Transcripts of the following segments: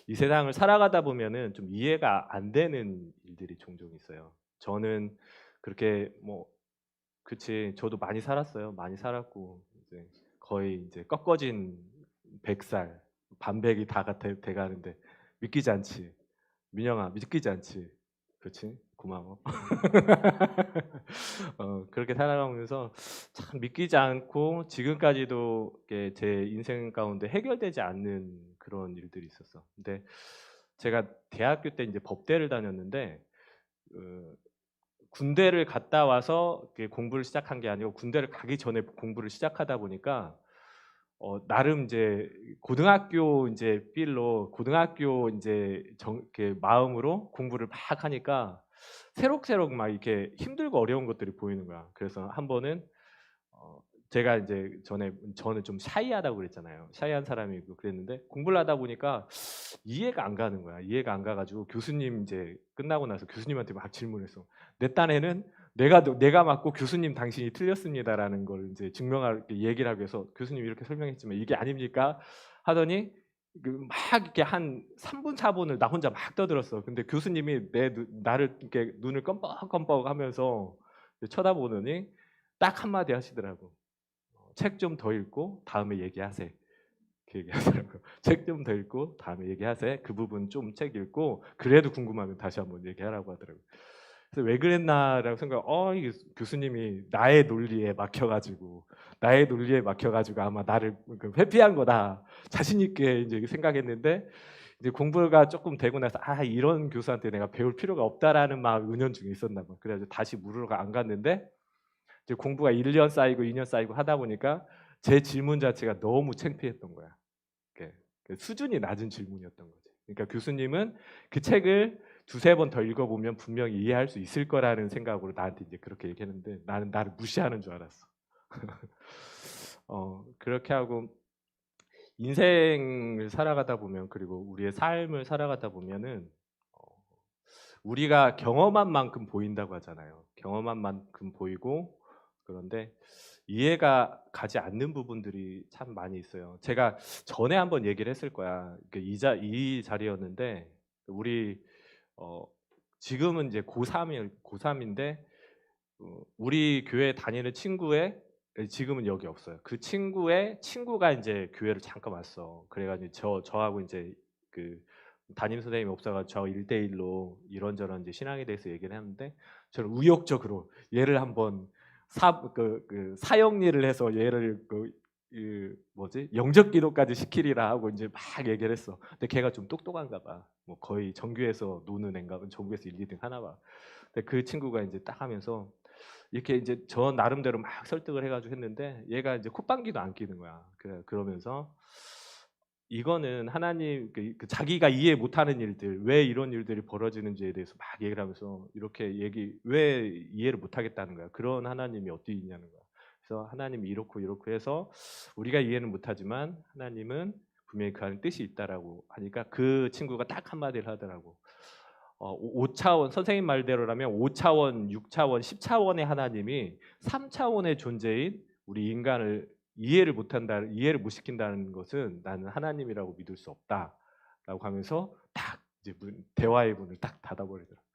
이 세상을 살아가다 보면은 좀 이해가 안 되는 일들이 종종 있어요. 저는 그렇게 뭐 그치 저도 많이 살았어요. 많이 살았고 이제 거의 이제 꺾어진 100살 반백이 돼 가는데 믿기지 않지. 민영아 믿기지 않지. 그렇지? 고마워. 그렇게 살아가면서 참 믿기지 않고 지금까지도 이게 제 인생 가운데 해결되지 않는 그런 일들이 있었어. 근데 제가 대학교 때 이제 법대를 다녔는데 그 군대를 갔다 와서 이렇게 공부를 시작한 게 아니고 군대를 가기 전에 공부를 시작하다 보니까 나름 이제 고등학교 인제 필로 고등학교 인제 이렇게 마음으로 공부를 막 하니까 새록새록 막 이렇게 힘들고 어려운 것들이 보이는 거야. 그래서 한 번은 어 제가 인제 저는 좀 샤이하다고 그랬잖아요. 샤이한 사람이고 그랬는데 공부를 하다 보니까 이해가 안 가는 거야. 이해가 안 가 가지고 교수님 인제 끝나고 나서 교수님한테 막 질문했어. "내 딴에는 내가 맞고 교수님 당신이 틀렸습니다."라는 걸 인제 증명할 얘기를 하기 위해서 "교수님 이렇게 설명했지만 이게 아닙니까?" 하더니 막 이렇게 한 3분 4 분을 나 혼자 막 떠들었어. 근데 교수님이 나를 이렇게 눈을 껌뻑껌뻑하면서 쳐다보더니 딱 한마디 하시더라고. "책 좀 더 읽고 다음에 얘기하세." 그 얘기하더라고요. "책 좀 더 읽고 다음에 얘기하세. 그 부분 좀 책 읽고 그래도 궁금하면 다시 한번 얘기하라."고 하더라고요. 그래서 '왜 그랬나.'라고 이게 교수님이 나의 논리에 막혀 가지고 아마 나를 회피한 거다. 자신 있게 인제 생각했는데 이제 공부가 쪼끔 되고 나서 '아 이런 교수한테 내가 배울 필요가 없다.'라는 마음이 은연중에 있었나 봐. 그래 가지고 다시 물으러 안 갔는데 이제 공부가 1년 쌓이고 2년 쌓이고 하다 보니까 제 질문 자체가 너무 창피했던 거야. 그 수준이 낮은 질문이었던 거지. 그러니까 교수님은 그 책을 두세 번 더 읽어 보면 분명히 이해할 수 있을 거라는 생각으로 나한테 이제 그렇게 얘기했는데 나는 나를 무시하는 줄 알았어. 그렇게 하고 인생을 살아가다 보면 그리고 우리의 삶을 살아가다 보면은 어 우리가 경험한 만큼 보인다고 하잖아요. 경험한 만큼 보이고 그런데 이해가 가지 않는 부분들이 참 많이 있어요. 제가 전에 한번 얘기를 했을 거야. 이 자리였는데 우리 어 지금은 이제 고3 인데 우리 교회 다니는 친구의 지금은 여기 없어요. 그 친구의 친구가 인제 교회를 잠깐 왔어. 그래 가지고 저하고 인제 그 담임 선생님이 없어 가지고 저 1대1로 이런저런 이제 신앙에 대해서 얘기를 했는데 저는 우욕적으로 얘를 한번 사형리를 해서 얘를 뭐지 영접 기도까지 시키리라 하고 인제 막 얘기를 했어. 근데 걔가 좀 똑똑한가 봐. 뭐 거의 전교에서 노는 앤가 봐. 전교에서 1-2등 하나 봐. 근데 그 친구가 인제 딱 하면서 이렇게 인제 저 나름대로 막 설득을 해 가지고 했는데 얘가 인제 콧방귀도 안 뀌는 거야. 그러면서 이거는 하나님 자기가 이해 못하는 일들 왜 이런 일들이 벌어지는지에 대해서 막 얘기를 하면서 이렇게 왜 이해를 못 하겠다는 거야. 그런 하나님이 어디 있냐는 거야. 그래서 하나님이 이렇고 이렇고 해서 우리가 이해는 못하지만 하나님은 분명히 그 안에 뜻이 있다라고 하니까 그 친구가 딱 한마디를 하더라고. 5 차원 선생님 말대로라면 5 차원, 6 차원, 10 차원의 하나님이 3 차원의 존재인 우리 인간을 이해를 못 시킨다는 것은 '나는 하나님이라고 믿을 수 없다.'라고 하면서 딱 이제 대화의 문을 딱 닫아 버리더라고요.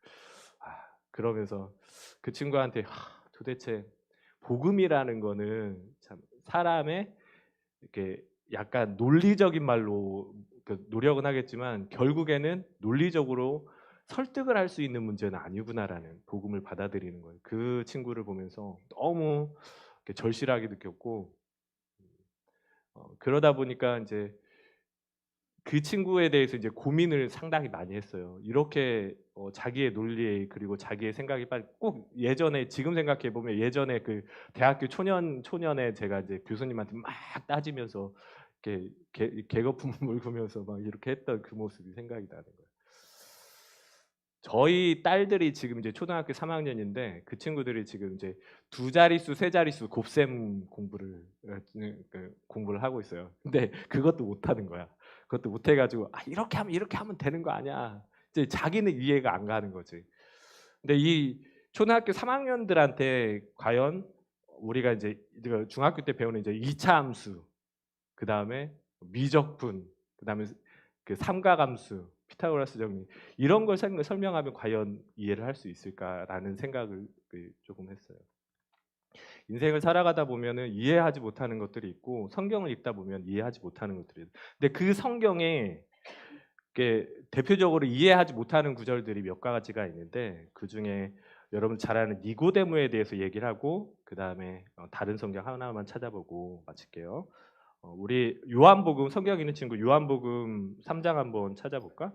그러면서 그 친구한테 도대체 복음이라는 거는 참 사람의 이렇게 약간 논리적인 말로 노력은 하겠지만 결국에는 논리적으로 설득을 할 수 있는 문제는 아니구나라는 복음을 받아들이는 거예요. 그 친구를 보면서 너무 이렇게 절실하게 느꼈고 그러다 보니까 인제 그 친구에 대해서 이제 고민을 상당히 많이 했어요. 이렇게 자기의 논리에 그리고 자기의 생각이 빨리 꼭 예전에 지금 생각해 보면 예전에 그 대학교 초년에 제가 이제 교수님한테 막 따지면서 이렇게 개거품을 물으면서 막 이렇게 했던 그 모습이 생각이 나는 거예요. 저희 딸들이 지금 이제 초등학교 3 학년인데 그 친구들이 지금 이제 두 자릿수, 세 자릿수 곱셈 공부를 하고 있어요. 근데 그것도 못하는 거야. 그것도 못해 가지고 '아 이렇게 하면 되는 거 아니야.' 이제 자기는 이해가 안 가는 거지. 근데 이 초등학교 3 학년들한테 과연 우리가 인제 중학교 때 배우는 이제 이차 함수 그다음에 미적분 그다음에 그 삼가함수, 피타고라스 정리 이런 걸 설명하면 과연 이해를 할 수 있을까라는 생각을 조금 했어요. 인생을 살아가다 보면은 이해하지 못하는 것들이 있고 성경을 읽다 보면 이해하지 못하는 것들이. 근데 그 성경에 대표적으로 이해하지 못하는 구절들이 몇 가지가 있는데 그 중에 여러분 잘 아는 니고데모에 대해서 얘기를 하고 그 다음에 다른 성경 하나만 찾아보고 마칠게요. 우리 요한복음 성경 있는 친구 요한복음 3장 한번 찾아볼까?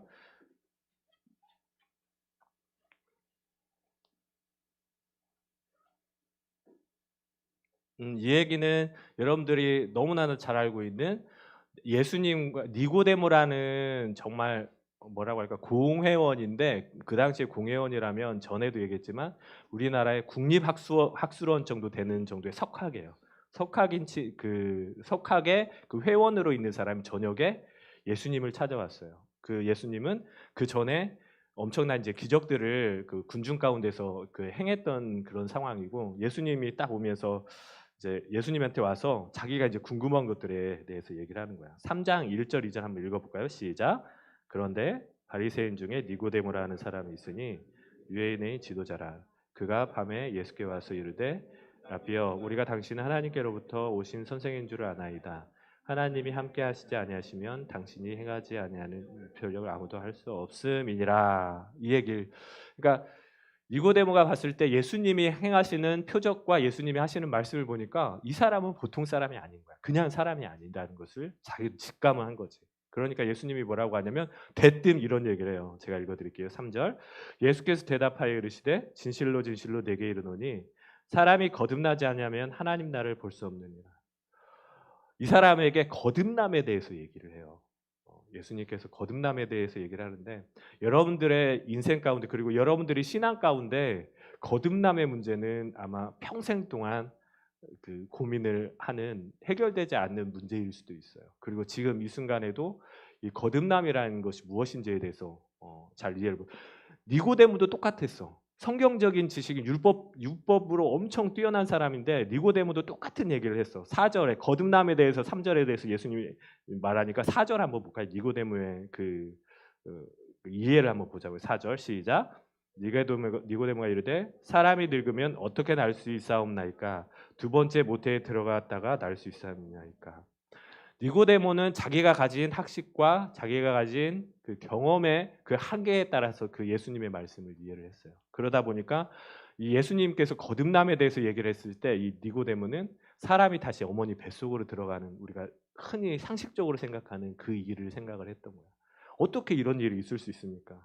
이 얘기는 여러분들이 너무나도 잘 알고 있는 예수님과 니고데모라는 정말 뭐라고 할까 공회원인데 그 당시에 공회원이라면 전에도 얘기했지만 우리나라의 국립학술원 정도 되는 정도의 석학이에요. 석학의 그 회원으로 있는 사람이 저녁에 예수님을 찾아왔어요. 그 예수님은 그 전에 엄청난 이제 기적들을 그 군중 가운데서 그 행했던 그런 상황이고 예수님이 딱 오면서 이제 예수님한테 와서 자기가 이제 궁금한 것들에 대해서 얘기를 하는 거야. 3장 1절 2절 한번 읽어볼까요? 시작. 그런데 바리새인 중에 니고데모라는 사람이 있으니 유대인의 지도자라. 그가 밤에 예수께 와서 이르되 라비여 우리가 당신은 하나님께로부터 오신 선생인 줄 아나이다. 하나님이 함께 하시지 아니하시면 당신이 행하지 아니하는 표적을 아무도 할 수 없음이니라. 이 얘기를 그러니까 니고데모가 봤을 때 예수님이 행하시는 표적과 예수님이 하시는 말씀을 보니까 이 사람은 보통 사람이 아닌 거야. 그냥 사람이 아니다는 것을 자기도 직감을 한 거지. 그러니까 예수님이 뭐라고 하냐면 대뜸 이런 얘기를 해요. 제가 읽어드릴게요. 3절 예수께서 대답하여 이르시되 진실로 진실로 내게 이르노니 사람이 거듭나지 않으면 하나님 나라를 볼 수 없느니라. 이 사람에게 거듭남에 대해서 얘기를 해요. 예수님께서 거듭남에 대해서 얘기를 하는데 여러분들의 인생 가운데 그리고 여러분들이 신앙 가운데 거듭남의 문제는 아마 평생 동안 그 고민을 하는 해결되지 않는 문제일 수도 있어요. 그리고 지금 이 순간에도 이 거듭남이라는 것이 무엇인지에 대해서 잘 이해를 니고데모도 똑같았어. 성경적인 지식인 율법으로 엄청 뛰어난 사람인데 니고데모도 똑같은 얘기를 했어. 4절에 거듭남에 대해서 3절에 대해서 예수님이 말하니까 4절 한번 볼까요? 니고데모의 그 이해를 한번 보자고요. 4절 시작. 니고데모가 이르되 사람이 늙으면 어떻게 날 수 있사옵나이까? 두 번째 모태에 들어갔다가 날 수 있사옵나이까? 니고데모는 자기가 가진 학식과 자기가 가진 그 경험의 그 한계에 따라서 그 예수님의 말씀을 이해를 했어요. 그러다 보니까 이 예수님께서 거듭남에 대해서 얘기를 했을 때 이 니고데모는 사람이 다시 어머니 뱃속으로 들어가는 우리가 흔히 상식적으로 생각하는 그 일을 생각을 했던 거예요. 어떻게 이런 일이 있을 수 있습니까?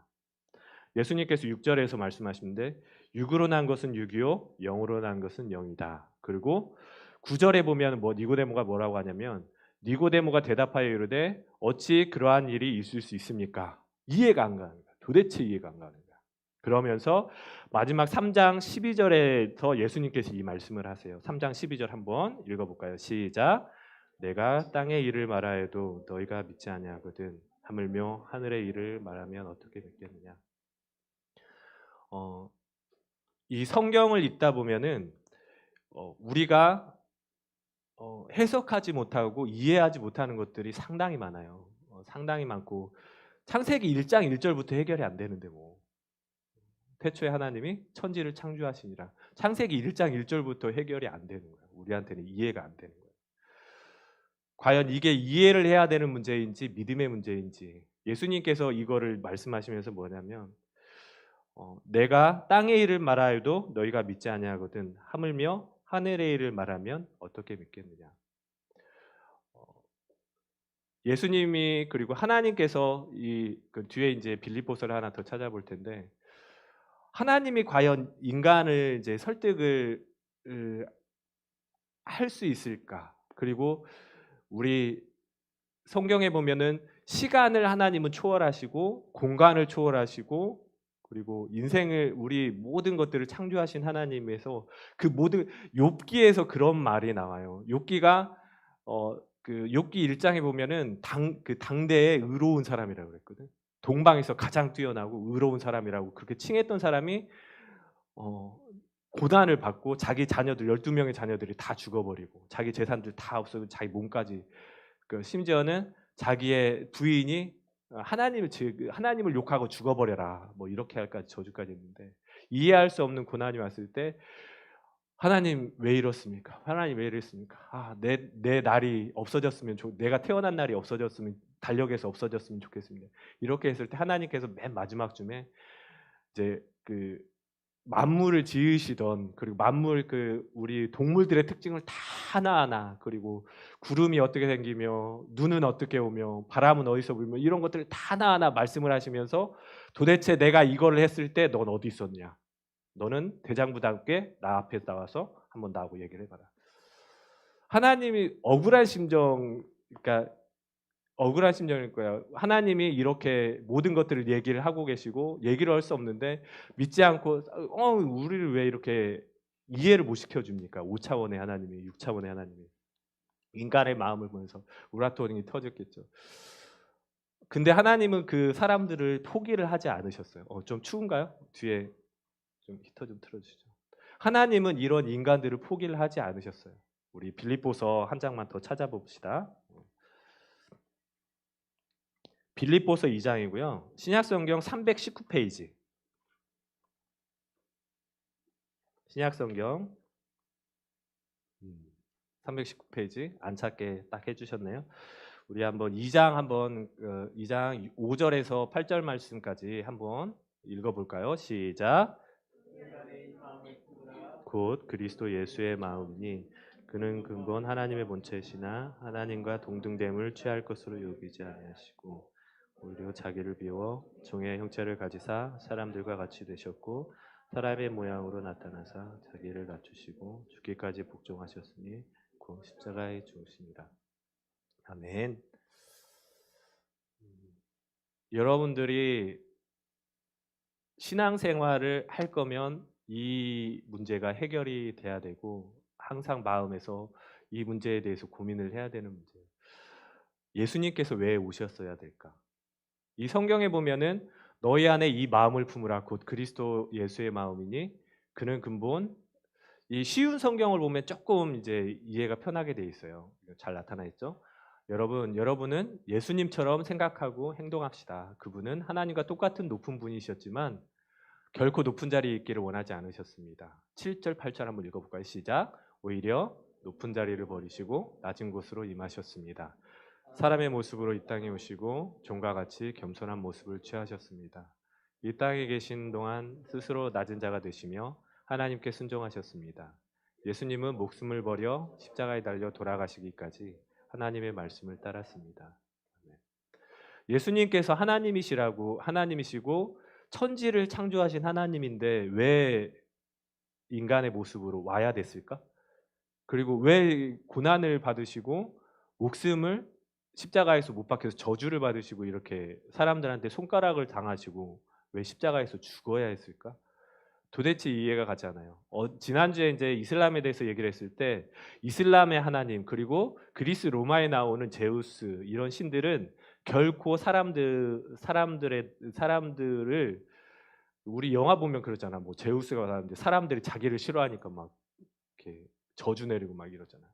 예수님께서 6절에서 말씀하시는데 육으로 난 것은 육이요 영으로 난 것은 영이다. 그리고 9절에 보면 니고데모가 뭐라고 하냐면 니고데모가 대답하여 이르되 어찌 그러한 일이 있을 수 있습니까? 이해가 안 가는 거야. 도대체 이해가 안 가는 거야. 그러면서 마지막 3장 12절에서 예수님께서 이 말씀을 하세요. 3장 12절 한번 읽어볼까요? 시작. 내가 땅의 일을 말하여도 너희가 믿지 아니하거든 하물며 하늘의 일을 말하면 어떻게 믿겠느냐. 이 성경을 읽다 보면은 우리가 해석하지 못하고 이해하지 못하는 것들이 상당히 많아요. 상당히 많고 창세기 1장 1절부터 해결이 안 되는데 뭐 태초에 하나님이 천지를 창조하시니라. 창세기 1장 1절부터 해결이 안 되는 거예요. 우리한테는 이해가 안 되는 거예요. 과연 이게 이해를 해야 되는 문제인지 믿음의 문제인지 예수님께서 이거를 말씀하시면서 뭐냐면 내가 땅의 일을 말하여도 너희가 믿지 아니하거든 하물며 하늘의 일을 말하면 어떻게 믿겠느냐. 예수님이 그리고 하나님께서 그 뒤에 이제 빌립보서를 하나 더 찾아볼 텐데 하나님이 과연 인간을 이제 설득을 할 수 있을까? 그리고 우리 성경에 보면은 시간을 하나님은 초월하시고 공간을 초월하시고 그리고 인생을 우리 모든 것들을 창조하신 하나님에서 그 모든 욥기에서 그런 말이 나와요. 욥기가 그 욥기 1장에 보면은 그 당대에 의로운 사람이라고 그랬거든. 동방에서 가장 뛰어나고 의로운 사람이라고 그렇게 칭했던 사람이 고난을 받고 자기 자녀들 12명의 자녀들이 다 죽어버리고 자기 재산들 다 없어지고 자기 몸까지 심지어는 자기의 부인이 하나님을 욕하고 죽어버려라 뭐 이렇게 할까지 저주까지 했는데 이해할 수 없는 고난이 왔을 때 하나님 왜 이렇습니까? 하나님 왜 이랬습니까? 내 날이 없어졌으면 내가 태어난 날이 없어졌으면 달력에서 없어졌으면 좋겠습니다. 이렇게 했을 때 하나님께서 맨 마지막 쯤에 이제 그 만물을 지으시던 그리고 만물 우리 동물들의 특징을 다 하나하나 그리고 구름이 어떻게 생기며 눈은 어떻게 오며 바람은 어디서 불며 이런 것들을 다 하나하나 말씀을 하시면서 도대체 내가 이거를 했을 때 넌 어디 있었냐? 너는 대장부답게 나 앞에 나와서 한번 나하고 얘기를 해봐라. 하나님이 억울한 심정, 그러니까 억울한 심정일 거야. 하나님이 이렇게 모든 것들을 얘기를 하고 계시고 얘기를 할 수 없는데 믿지 않고 우리를 왜 이렇게 이해를 못 시켜줍니까? 5차원의 하나님이 6차원의 하나님이 인간의 마음을 보면서 우라토닝이 터졌겠죠. 근데 하나님은 그 사람들을 포기를 하지 않으셨어요. 좀 추운가요? 뒤에 좀 히터 좀 틀어주시죠. 하나님은 이런 인간들을 포기를 하지 않으셨어요. 우리 빌립보서 한 장만 더 찾아봅시다. 빌립보서 2장이고요. 신약성경 319페이지. 신약성경 319페이지 안 찾게 딱 해주셨네요. 우리 한번 2장 5절에서 8절 말씀까지 한번 읽어볼까요? 시작. 곧 그리스도 예수의 마음이니 그는 근본 하나님의 본체시나 하나님과 동등됨을 취할 것으로 여기지 아니하시고 오히려 자기를 비워 종의 형체를 가지사 사람들과 같이 되셨고 사람의 모양으로 나타나사 자기를 낮추시고 죽기까지 복종하셨으니 곧 십자가에 죽으시니라. 아멘. 여러분들이 신앙생활을 할 거면 이 문제가 해결이 돼야 되고 항상 마음에서 이 문제에 대해서 고민을 해야 되는 문제예요. 예수님께서 왜 오셨어야 될까? 이 성경에 보면은 너희 안에 이 마음을 품으라 곧 그리스도 예수의 마음이니 그는 근본 이 쉬운 성경을 보면 조금 이제 이해가 편하게 돼 있어요. 잘 나타나 있죠. 여러분은 예수님처럼 생각하고 행동합시다. 그분은 하나님과 똑같은 높은 분이셨지만 결코 높은 자리에 있기를 원하지 않으셨습니다. 7절 8절 한번 읽어볼까요? 시작. 오히려 높은 자리를 버리시고 낮은 곳으로 임하셨습니다. 사람의 모습으로 이 땅에 오시고 종과 같이 겸손한 모습을 취하셨습니다. 이 땅에 계신 동안 스스로 낮은 자가 되시며 하나님께 순종하셨습니다. 예수님은 목숨을 버려 십자가에 달려 돌아가시기까지 하나님의 말씀을 따랐습니다. 예수님께서 하나님이시고 천지를 창조하신 하나님인데 왜 인간의 모습으로 와야 됐을까? 그리고 왜 고난을 받으시고 목숨을 십자가에서 못 박혀서 저주를 받으시고 이렇게 사람들한테 손가락을 당하시고 왜 십자가에서 죽어야 했을까? 도대체 이해가 가지 않아요. 지난주에 이제 이슬람에 대해서 얘기를 했을 때 이슬람의 하나님 그리고 그리스 로마에 나오는 제우스 이런 신들은 결코 사람들을 우리 영화 보면 그러잖아. 뭐 제우스가 나는데 사람들이 자기를 싫어하니까 막 이렇게 저주 내리고 막 이러잖아.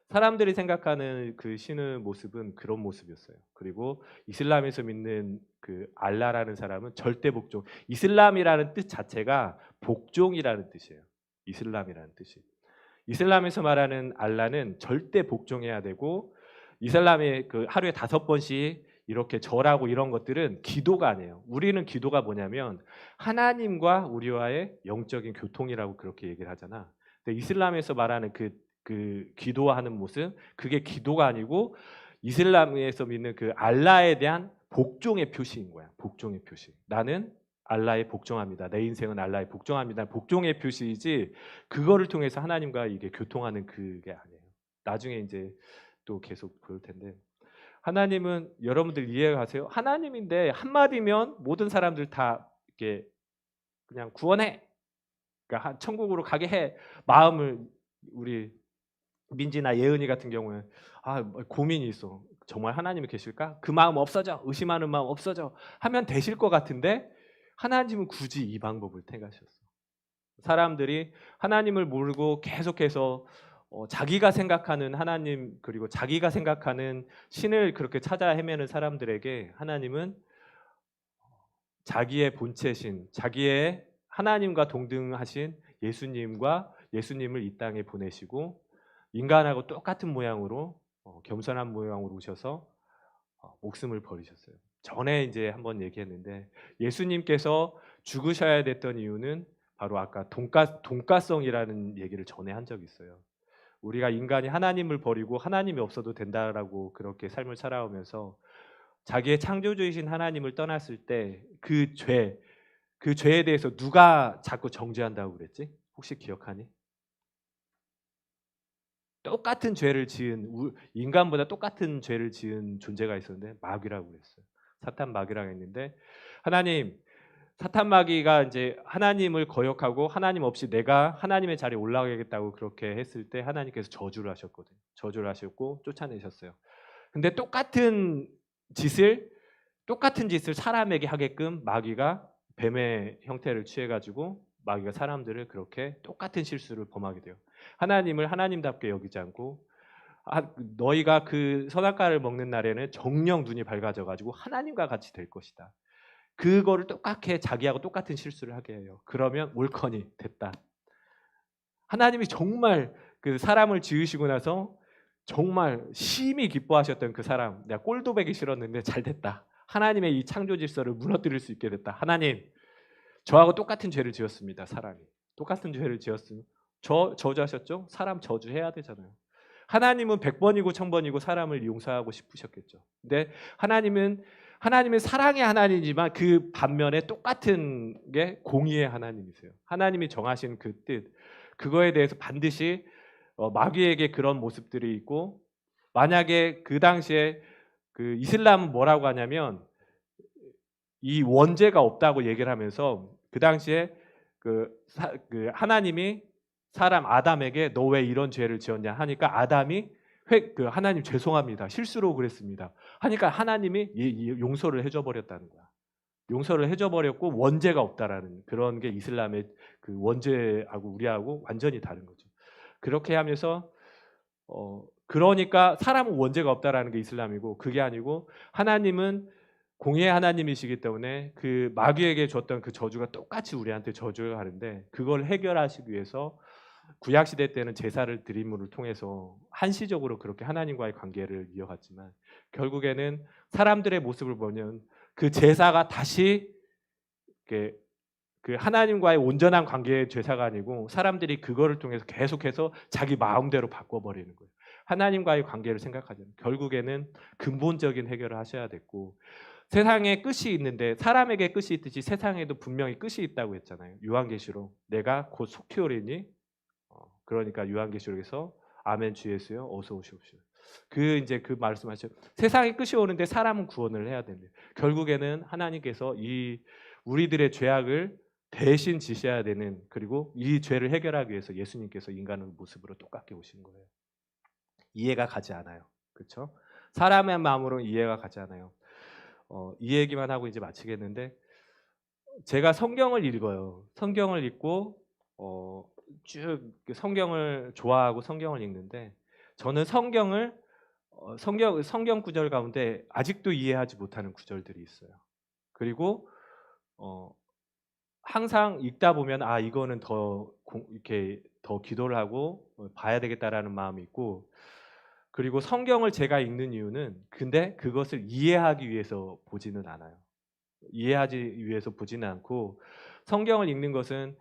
사람들이 생각하는 그 신의 모습은 그런 모습이었어요. 그리고 이슬람에서 믿는 그 알라라는 사람은 절대 복종. 이슬람이라는 뜻 자체가 복종이라는 뜻이에요. 이슬람이라는 뜻이. 이슬람에서 말하는 알라는 절대 복종해야 되고 이슬람의 그 하루에 5번씩 이렇게 절하고 이런 것들은 기도가 아니에요. 우리는 기도가 뭐냐면 하나님과 우리와의 영적인 교통이라고 그렇게 얘기를 하잖아. 근데 이슬람에서 말하는 그 기도하는 모습 그게 기도가 아니고 이슬람에서 믿는 그 알라에 대한 복종의 표시인 거야. 복종의 표시. 나는 알라에 복종합니다. 내 인생은 알라에 복종합니다. 복종의 표시이지 그거를 통해서 하나님과 이게 교통하는 그게 아니에요. 나중에 이제 또 계속 볼 텐데 하나님은 여러분들 이해가세요? 하나님인데 한마디면 모든 사람들 다 이렇게 그냥 구원해. 그러니까 천국으로 가게 해. 마음을 우리 민지나 예은이 같은 경우에 고민이 있어. 정말 하나님이 계실까? 그 마음 없어져. 의심하는 마음 없어져. 하면 되실 것 같은데 하나님은 굳이 이 방법을 택하셨어. 사람들이 하나님을 모르고 계속해서 자기가 생각하는 하나님 그리고 자기가 생각하는 신을 그렇게 찾아 헤매는 사람들에게 하나님은 자기의 본체신, 자기의 하나님과 동등하신 예수님을 이 땅에 보내시고 인간하고 똑같은 모양으로 겸손한 모양으로 오셔서 목숨을 버리셨어요. 전에 이제 한번 얘기했는데 예수님께서 죽으셔야 됐던 이유는 바로 아까 동가성이라는 얘기를 전에 한 적이 있어요. 우리가 인간이 하나님을 버리고 하나님이 없어도 된다라고 그렇게 삶을 살아오면서 자기의 창조주이신 하나님을 떠났을 때 그 죄에 대해서 누가 자꾸 정죄한다고 그랬지? 혹시 기억하니? 똑같은 죄를 지은 인간보다 똑같은 죄를 지은 존재가 있었는데 마귀라고 그랬어요. 사탄 마귀라고 했는데 하나님 사탄 마귀가 이제 하나님을 거역하고 하나님 없이 내가 하나님의 자리에 올라가겠다고 그렇게 했을 때 하나님께서 저주를 하셨거든요. 저주를 하셨고 쫓아내셨어요. 근데 똑같은 짓을 사람에게 하게끔 마귀가 뱀의 형태를 취해가지고 마귀가 사람들을 그렇게 똑같은 실수를 범하게 돼요. 하나님을 하나님답게 여기지 않고 너희가 그 선악과를 먹는 날에는 정녕 눈이 밝아져가지고 하나님과 같이 될 것이다. 그거를 똑같게 자기하고 똑같은 실수를 하게 해요. 그러면 옳거니 됐다. 하나님이 정말 그 사람을 지으시고 나서 정말 심히 기뻐하셨던 그 사람, 내가 꼴도 보기 싫었는데 잘 됐다. 하나님의 이 창조 질서를 무너뜨릴 수 있게 됐다. 하나님, 저하고 똑같은 죄를 지었습니다. 사람이 똑같은 죄를 지었으면 저주하셨죠? 사람 저주해야 되잖아요. 하나님은 100번이고 1000번이고 사람을 용서하고 싶으셨겠죠. 근데 하나님은 사랑의 하나님이지만 그 반면에 똑같은 게 공의의 하나님이세요. 하나님이 정하신 그 뜻, 그거에 대해서 반드시 마귀에게 그런 모습들이 있고, 만약에 그 당시에 그 이슬람은 뭐라고 하냐면 이 원죄가 없다고 얘기를 하면서 그 당시에 그 하나님이 사람 아담에게 너 왜 이런 죄를 지었냐 하니까 아담이 하나님 죄송합니다. 실수로 그랬습니다. 하니까 하나님이 용서를 해줘 버렸다는 거야. 용서를 해줘 버렸고 원죄가 없다라는 그런 게 이슬람의 그 원죄하고 우리하고 완전히 다른 거죠. 그렇게 하면서 그러니까 사람은 원죄가 없다라는 게 이슬람이고 그게 아니고 하나님은 공의의 하나님이시기 때문에 그 마귀에게 줬던 그 저주가 똑같이 우리한테 저주를 하는데 그걸 해결하시기 위해서 구약 시대 때는 제사를 드림을 통해서 한시적으로 그렇게 하나님과의 관계를 이어갔지만 결국에는 사람들의 모습을 보면 그 제사가 다시 그 하나님과의 온전한 관계의 제사가 아니고 사람들이 그거를 통해서 계속해서 자기 마음대로 바꿔버리는 거예요. 하나님과의 관계를 생각하자면 결국에는 근본적인 해결을 하셔야 됐고 세상에 끝이 있는데 사람에게 끝이 있듯이 세상에도 분명히 끝이 있다고 했잖아요. 요한계시록 내가 곧 속히 오리니 그러니까 요한계시록에서 아멘 주 예수여 어서 오시옵시오. 이제 그 말씀하셨죠. 세상에 끝이 오는데 사람은 구원을 해야 됩니다. 결국에는 하나님께서 이 우리들의 죄악을 대신 지셔야 되는 그리고 이 죄를 해결하기 위해서 예수님께서 인간의 모습으로 똑같게 오신 거예요. 이해가 가지 않아요. 그렇죠? 사람의 마음으로는 이해가 가지 않아요. 이 얘기만 하고 이제 마치겠는데 제가 성경을 읽어요. 성경을 읽고 쭉 성경을 좋아하고 성경을 읽는데 저는 성경 구절 가운데 아직도 이해하지 못하는 구절들이 있어요. 그리고 항상 읽다 보면 이거는 이렇게 더 기도를 하고 봐야 되겠다라는 마음이 있고 그리고 성경을 제가 읽는 이유는 근데 그것을 이해하기 위해서 보지는 않아요. 이해하기 위해서 보지는 않고 성경을 읽는 것은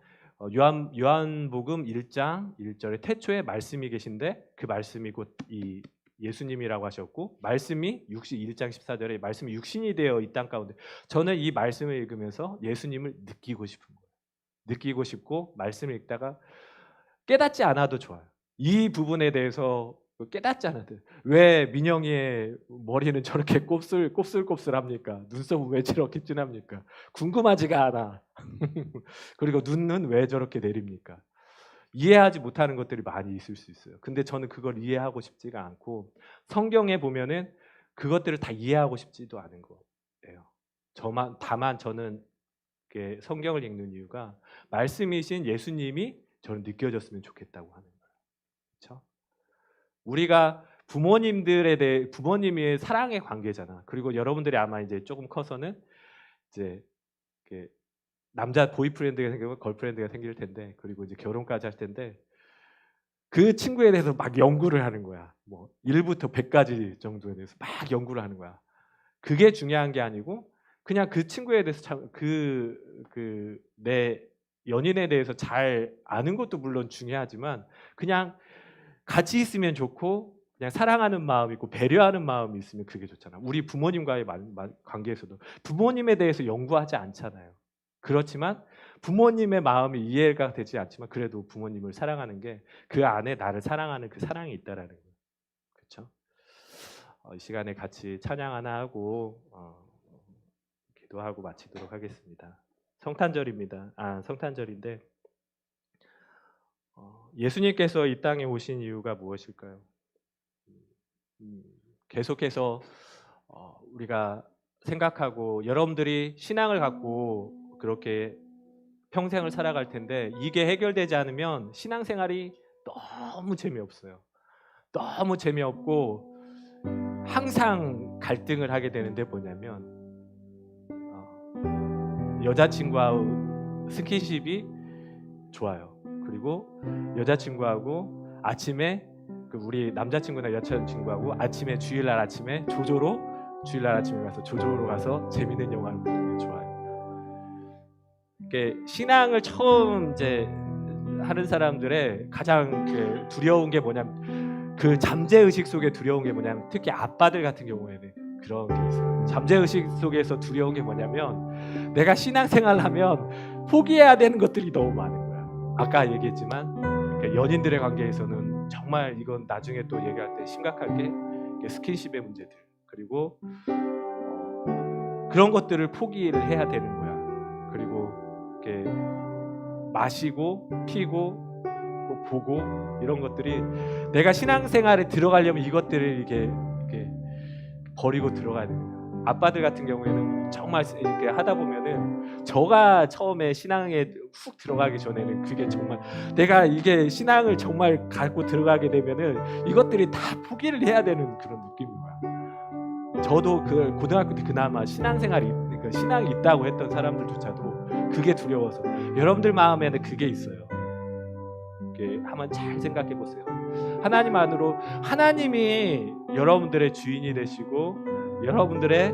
요한복음 1장 1절에 태초에 말씀이 계신데 그 말씀이 곧 이 예수님이라고 하셨고 말씀이 1장 14절에 말씀이 육신이 되어 이 땅 가운데 저는 이 말씀을 읽으면서 예수님을 느끼고 싶은 거예요. 느끼고 싶고 말씀을 읽다가 깨닫지 않아도 좋아요. 이 부분에 대해서 깨닫지 않아도 왜 민영이의 머리는 저렇게 곱슬곱슬합니까? 눈썹은 왜 저렇게 진합니까? 궁금하지가 않아. 그리고 눈은 왜 저렇게 내립니까? 이해하지 못하는 것들이 많이 있을 수 있어요. 근데 저는 그걸 이해하고 싶지가 않고 성경에 보면은 그것들을 다 이해하고 싶지도 않은 거예요. 다만 저는 성경을 읽는 이유가 말씀이신 예수님이 저는 느껴졌으면 좋겠다고 하는 거예요. 그렇죠? 우리가 부모님들에 대해 부모님의 사랑의 관계잖아. 그리고 여러분들이 아마 이제 조금 커서는 이제 이렇게 남자 보이프렌드가 생기고 걸프렌드가 생길 텐데, 그리고 이제 결혼까지 할 텐데, 그 친구에 대해서 막 연구를 하는 거야. 뭐 1부터 100까지 정도에 대해서 막 연구를 하는 거야. 그게 중요한 게 아니고 그냥 그 친구에 대해서 참 내 연인에 대해서 잘 아는 것도 물론 중요하지만 그냥 같이 있으면 좋고 그냥 사랑하는 마음이 있고 배려하는 마음이 있으면 그게 좋잖아. 우리 부모님과의 관계에서도 부모님에 대해서 연구하지 않잖아요. 그렇지만 부모님의 마음이 이해가 되지 않지만 그래도 부모님을 사랑하는 게 그 안에 나를 사랑하는 그 사랑이 있다라는 거예요. 그렇죠? 이 시간에 같이 찬양 하나 하고 기도하고 마치도록 하겠습니다. 성탄절입니다. 성탄절인데 예수님께서 이 땅에 오신 이유가 무엇일까요? 계속해서 우리가 생각하고 여러분들이 신앙을 갖고 그렇게 평생을 살아갈 텐데 이게 해결되지 않으면 신앙생활이 너무 재미없어요. 너무 재미없고 항상 갈등을 하게 되는데 뭐냐면 여자친구와 스킨십이 좋아요. 그리고 여자친구하고 아침에 우리 남자친구나 여자친구하고 아침에 주일날 아침에 주일날 아침에 가서 조조로 가서 재밌는 영화를 보는 게 좋아요. 신앙을 처음 이제 하는 사람들의 가장 두려운 게 뭐냐면 그 잠재의식 속에 두려운 게 뭐냐면 특히 아빠들 같은 경우에는 그런 게 있어요. 잠재의식 속에서 두려운 게 뭐냐면 내가 신앙생활을 하면 포기해야 되는 것들이 너무 많은 거야. 아까 얘기했지만 연인들의 관계에서는 정말 이건 나중에 또 얘기할 때 심각한 게 스킨십의 문제들, 그리고 그런 것들을 포기를 해야 되는 거야. 그리고 이렇게 마시고 피고 보고 이런 것들이 내가 신앙생활에 들어가려면 이것들을 이렇게 버리고 들어가야 돼요. 아빠들 같은 경우에는 정말 이렇게 하다 보면은 저가 처음에 신앙에 훅 들어가기 전에는 그게 정말 내가 이게 신앙을 정말 갖고 들어가게 되면은 이것들이 다 포기를 해야 되는 그런 느낌인 거야. 저도 그 고등학교 때 그나마 신앙생활이 그러니까 신앙이 있다고 했던 사람들조차도 그게 두려워서 여러분들 마음에는 그게 있어요. 이렇게 한번 잘 생각해 보세요. 하나님 안으로 하나님이 여러분들의 주인이 되시고 여러분들의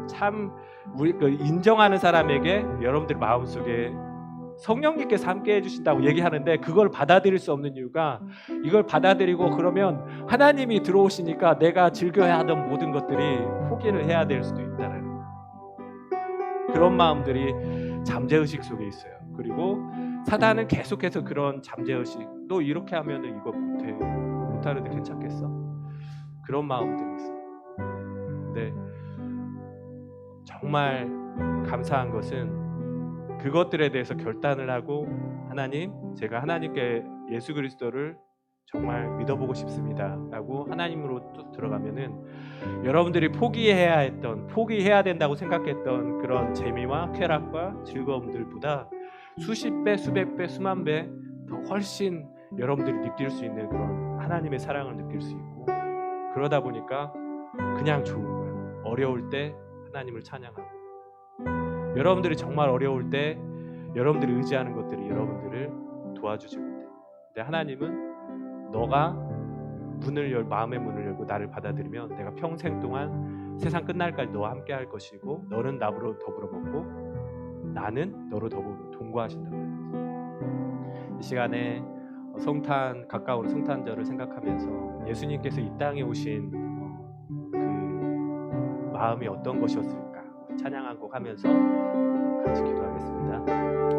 참 우리 인정하는 사람에게 여러분들 마음속에 성령님께서 함께 해주신다고 얘기하는데 그걸 받아들일 수 없는 이유가 이걸 받아들이고 그러면 하나님이 들어오시니까 내가 즐겨야 하던 모든 것들이 포기를 해야 될 수도 있다는 그런 마음들이 잠재의식 속에 있어요. 그리고 사단은 계속해서 그런 잠재의식 너 이렇게 하면은 이거 못하는데 괜찮겠어? 그런 마음들이 있어요. 근데 정말 감사한 것은 그것들에 대해서 결단을 하고 하나님, 제가 하나님께 예수 그리스도를 정말 믿어보고 싶습니다 라고 하나님으로 쭉 들어가면은 여러분들이 포기해야 된다고 생각했던 그런 재미와 쾌락과 즐거움들보다 수십 배, 수백 배, 수만 배 더 훨씬 여러분들이 느낄 수 있는 그런 하나님의 사랑을 느낄 수 있고 그러다 보니까 그냥 좋은 거예요. 어려울 때 하나님을 찬양하고 여러분들이 정말 어려울 때 여러분들이 의지하는 것들이 여러분들을 도와주실 거예요. 근데 하나님은 너가 마음의 문을 열고 나를 받아들이면 내가 평생 동안 세상 끝날까지 너와 함께 할 것이고 너는 나로 더불어 먹고 나는 너로 더불어 동거하신다고 해요. 이 시간에 가까운 성탄절을 생각하면서 예수님께서 이 땅에 오신 그 마음이 어떤 것이었을까 찬양 한 곡 하면서 같이 기도하겠습니다.